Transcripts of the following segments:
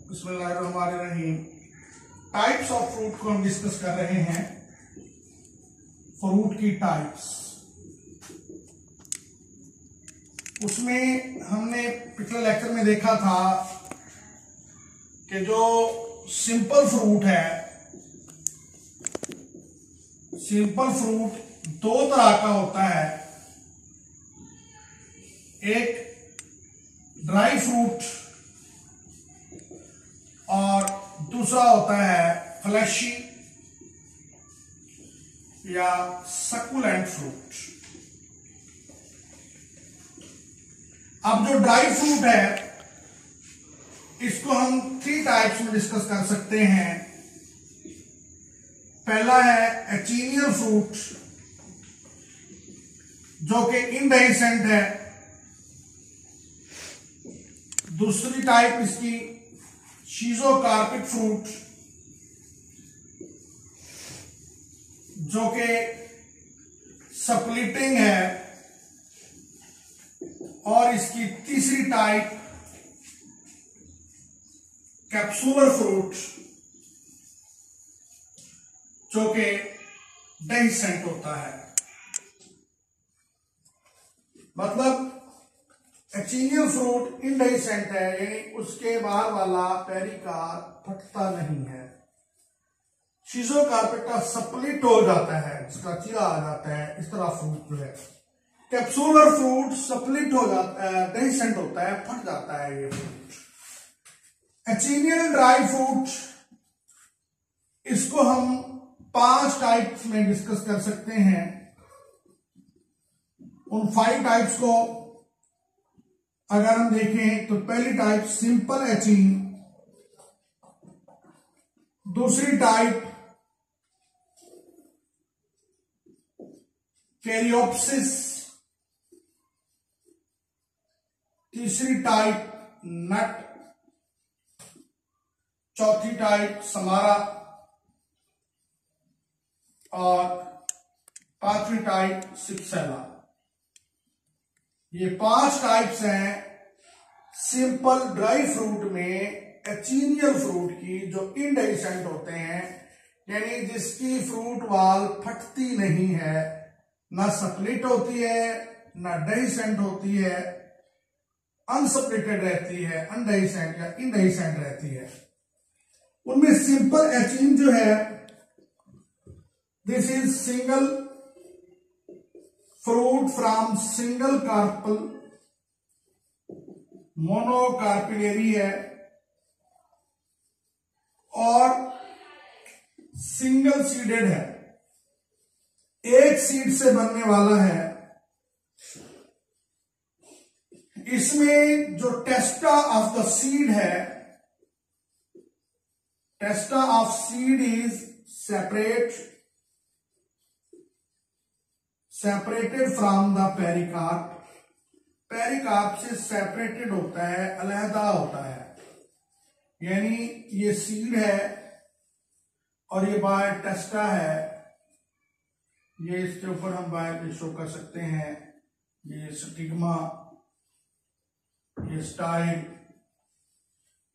बिस्मिल्लाहिर्रहमानिर्रहीम। Types of fruit को हम डिस्कस कर रहे हैं। फ्रूट की टाइप्स, उसमें हमने पिछले लेक्चर में देखा था कि जो सिंपल फ्रूट है, सिंपल फ्रूट दो तरह का होता है। एक ड्राई फ्रूट और दूसरा होता है फ्लैशी या सक्यूलेंट फ्रूट। अब जो ड्राई फ्रूट है इसको हम 3 टाइप्स में डिस्कस कर सकते हैं। पहला है एचिनियल फ्रूट जो कि इंडेhiscent है। दूसरी टाइप इसकी शीज़ोकार्पिक फ्रूट जो कि स्प्लिटिंग है, और इसकी तीसरी टाइप कैप्सुलर फ्रूट जो कि डेhiscent होता है। मतलब एचिनियल फ्रूट इंडेhiscent है, यानी उसके बाहर वाला पेरिकार्प फटता नहीं है। शीज़ोकार्पिक का स्प्लिट हो जाता है, जिसका चीरा आ जाता है, इस तरह फ्रूट जो है। कैप्सुलर फ्रूट स्प्लिट हो जाता है, डेhiscent होता है, फट जाता है ये फ्रूट। एचिनियल ड्राई फ्रूट, इसको हम 5 टाइप्स में डिस्कस कर सकते हैं। उन 5 टाइप्स को अगर हम देखें तो पहली टाइप सिंपल एचिन, दूसरी टाइप कैरियोप्सिस, तीसरी टाइप नट, चौथी टाइप समारा और 5वीं टाइप सिप्सेला। ये 5 टाइप्स हैं सिंपल ड्राई फ्रूट में एचिनियल फ्रूट की, जो इंडेhiscent होते हैं, यानी जिसकी फ्रूट वाल फटती नहीं है, ना स्प्लिट होती है, ना डेhiscent होती है, अनस्प्लिटेड रहती है, अनडेhiscent या इंडेhiscent रहती है। उनमें सिंपल एचिन जो है, this is single fruit from single carpel, monocarpellary है और सिंगल सीडेड है, एक सीड से बनने वाला है। इसमें जो टेस्टा ऑफ द सीड है, testa of seed is separated from the pericarp. Pericarp से सेपरेटेड होता है, अलहदा होता है। यानी ये सीड है और ये बाहर टेस्टा है। ये इसके ऊपर हम बाहर शो कर सकते हैं। ये स्टिग्मा, ये स्टाइल,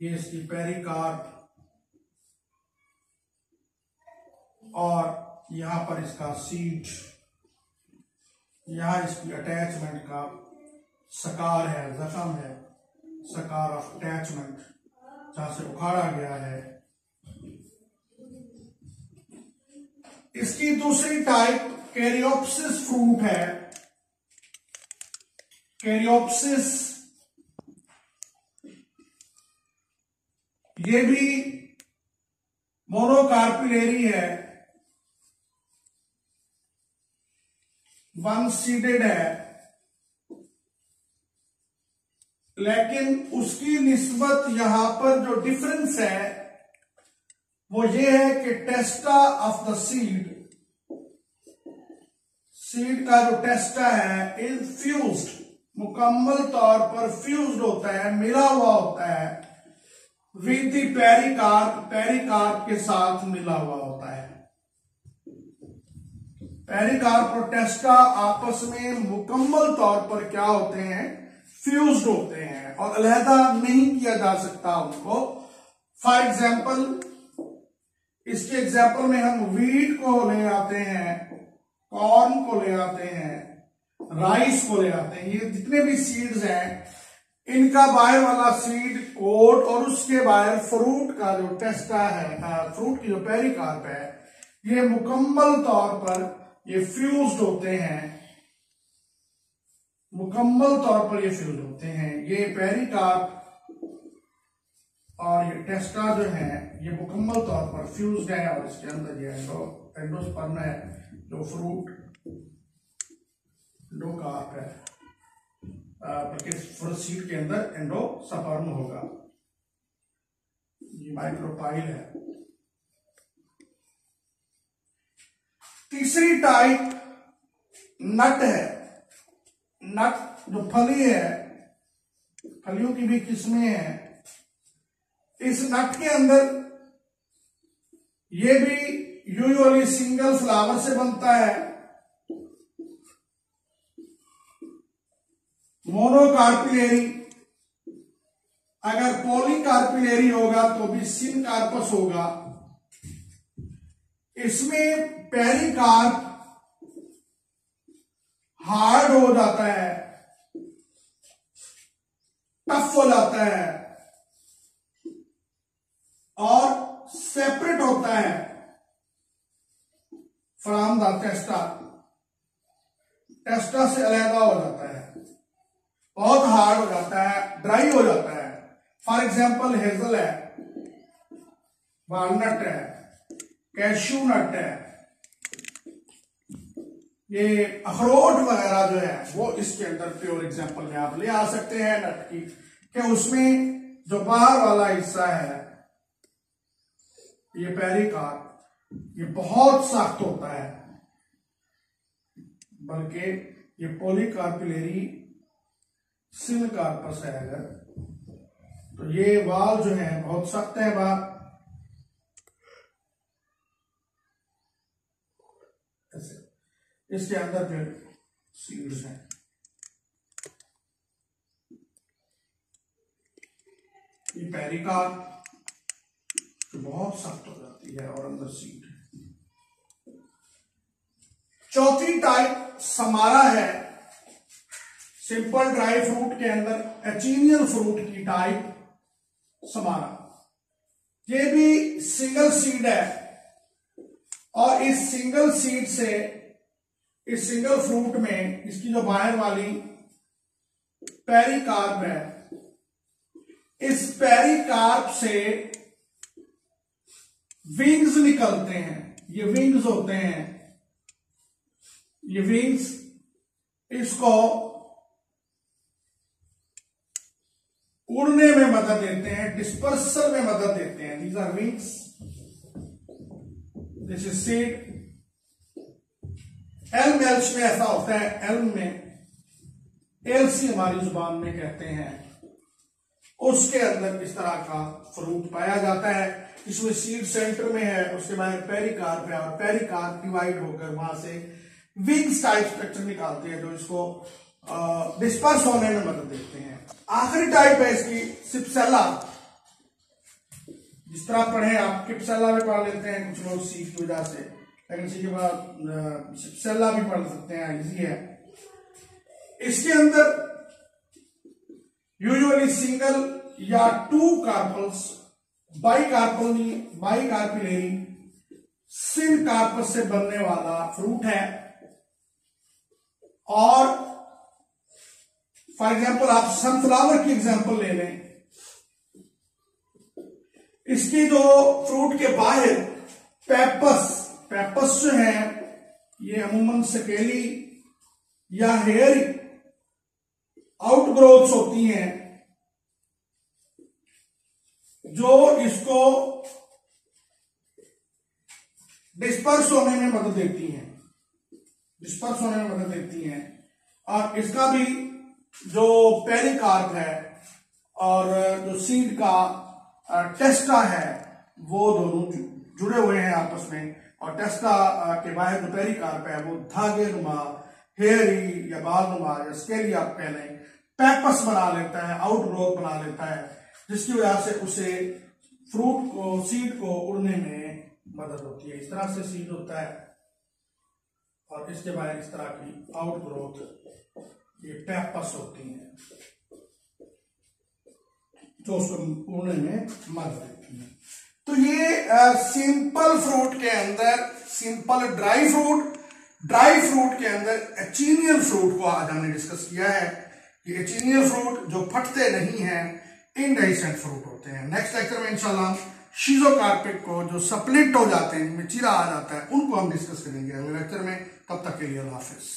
ये इसकी पेरिकार्प, और यहां पर इसका सीड, यहां इसकी अटैचमेंट का सकार है, जख्म है, सकार ऑफ अटैचमेंट, जहां से उखाड़ा गया है। इसकी दूसरी टाइप कैरियोप्सिस फ्रूट है। कैरियोप्सिस ये भी मोनोकार्पिलेरी है, वन सीडेड है, लेकिन उसकी निस्बत यहां पर जो डिफरेंस है वो ये है कि टेस्टा ऑफ द सीड, सीड का जो टेस्टा है इज फ्यूज्ड, मुकम्मल तौर पर फ्यूज्ड होता है, मिला हुआ होता है विद द पेरिकार्प, पेरिकार्प के साथ मिला हुआ होता है। पेरिकार्प और टेस्टा आपस में मुकम्मल तौर पर क्या होते हैं, फ्यूज्ड होते हैं और अलहदा नहीं किया जा सकता उनको। फॉर एग्जाम्पल, इसके एग्जाम्पल में हम वीट को ले आते हैं, कॉर्न को ले आते हैं, राइस को ले आते हैं। ये जितने भी सीड्स हैं, इनका बाहर वाला सीड कोट और उसके बाहर फ्रूट का जो टेस्टा है, फ्रूट की जो पेरिकार्प है, ये मुकम्मल तौर पर ये फ्यूज्ड होते हैं, मुकम्मल तौर पर ये फ्यूज होते हैं। ये पेरिकार्प और ये टेस्टा जो है ये मुकम्मल तौर पर फ्यूज्ड है, और इसके अंदर ये एंडोस्पर्म है जो फ्रूट एंडोकार्प है, बल्कि सीड के अंदर एंडोस्पर्म होगा। ये माइक्रोपाइल है। तीसरी टाइप नट है। नट जो फली है, फलियों की भी किस्में हैं। इस नट के अंदर ये भी यूजुअली सिंगल फ्लावर से बनता है, मोनोकार्पिलेरी। अगर पॉलीकार्पिलेरी होगा तो भी सिनकार्पस होगा। इसमें पेरिकार्प हार्ड हो जाता है, टफ हो जाता है और सेपरेट होता है फ्रॉम द टेस्टा। टेस्टा से अलग हो जाता है, बहुत हार्ड हो जाता है, ड्राई हो जाता है। फॉर एग्जाम्पल हेजल है, वालनट है, कैश्यू नट है, ये अखरोट वगैरह जो है वो इसके अंदर प्योर एग्जाम्पल में आप ले आ सकते हैं नट की, कि उसमें जो बाहर वाला हिस्सा है ये पेरिकार्प ये बहुत सख्त होता है, बल्कि ये पॉलीकार्पिलेरी सिनकार्पस है अगर, तो ये वाल जो है बहुत सख्त है बाहर, ऐसे। इसके अंदर फिर सीड्स हैं। ये पेरिकार्प जो बहुत सख्त हो जाती है और अंदर सीड है। चौथी टाइप समारा है। सिंपल ड्राई फ्रूट के अंदर एचिनियल फ्रूट की टाइप समारा। ये भी सिंगल सीड है और इस सिंगल सीड से, इस सिंगल फ्रूट में इसकी जो बाहर वाली पेरिकार्प है, इस पेरिकार्प से विंग्स निकलते हैं। ये विंग्स होते हैं, ये विंग्स इसको उड़ने में मदद देते हैं, डिस्पर्सल में मदद देते हैं। These are wings, this is seed. Elm एल्च में ऐसा होता है, एल्म में एलसी हमारी जुबान में कहते हैं, उसके अंदर इस तरह का फ्रूट पाया जाता है। इसमें सीड सेंटर में है, उसके बाद पेरिकार्प है और पेरिकार्प डिवाइड होकर वहां से विंग्स टाइप स्ट्रक्चर निकालते हैं जो इसको डिस्पर्स होने में मदद देते हैं। आखिरी टाइप है इसकी सिप्सेला। जिस तरह पढ़े आप किप्सेला भी पढ़ लेते हैं कुछ लोग सीख की वजह से, लेकिन इसी के बाद सिप्सेला भी पढ़ सकते हैं, इजी है। इसके अंदर यूजुअली सिंगल या टू कार्पल्स, बाइकार्पिलेरी सिनकार्पस से बनने वाला फ्रूट है। और फॉर एग्जाम्पल आप सनफ्लावर की एग्जाम्पल ले लें, इसकी जो फ्रूट के बाहर पेपस जो है ये अमूमन सकेली या हेयर आउटग्रोथ्स होती हैं जो इसको डिस्पर्स होने में मदद देती हैं, डिस्पर्स होने में मदद देती हैं। और इसका भी जो पेरिकार्प है और जो सीड का टेस्टा है वो दोनों जुड़े हुए हैं आपस में। और टेस्टा के बाहर जो पेरिकार्प है वो धागे नुमा, हेयरी या बाल नुमा या स्केली आप कह लें, पेपस बना लेता है, आउटग्रोथ बना लेता है, जिसकी वजह से उसे फ्रूट को, सीड को उड़ने में मदद होती है। इस तरह से सीड होता है और इसके बाद इस तरह की आउट ग्रोथ ये पेपस होती हैं जो उसको उड़ने में मदद देती है। तो ये सिंपल फ्रूट के अंदर, सिंपल ड्राई फ्रूट के अंदर एचिनियल फ्रूट को आज हमने डिस्कस किया है कि एचिनियल फ्रूट जो फटते नहीं हैं इंडेhiscent फ्रूट होते हैं। नेक्स्ट लेक्चर में इंशाल्लाह शीज़ोकार्पिक को जो स्प्लिट हो जाते हैं, जिनमें चीरा आ जाता है, उनको हम डिस्कस करेंगे अगले लेक्चर में। तब तक के लिए अल्लाह हाफिज।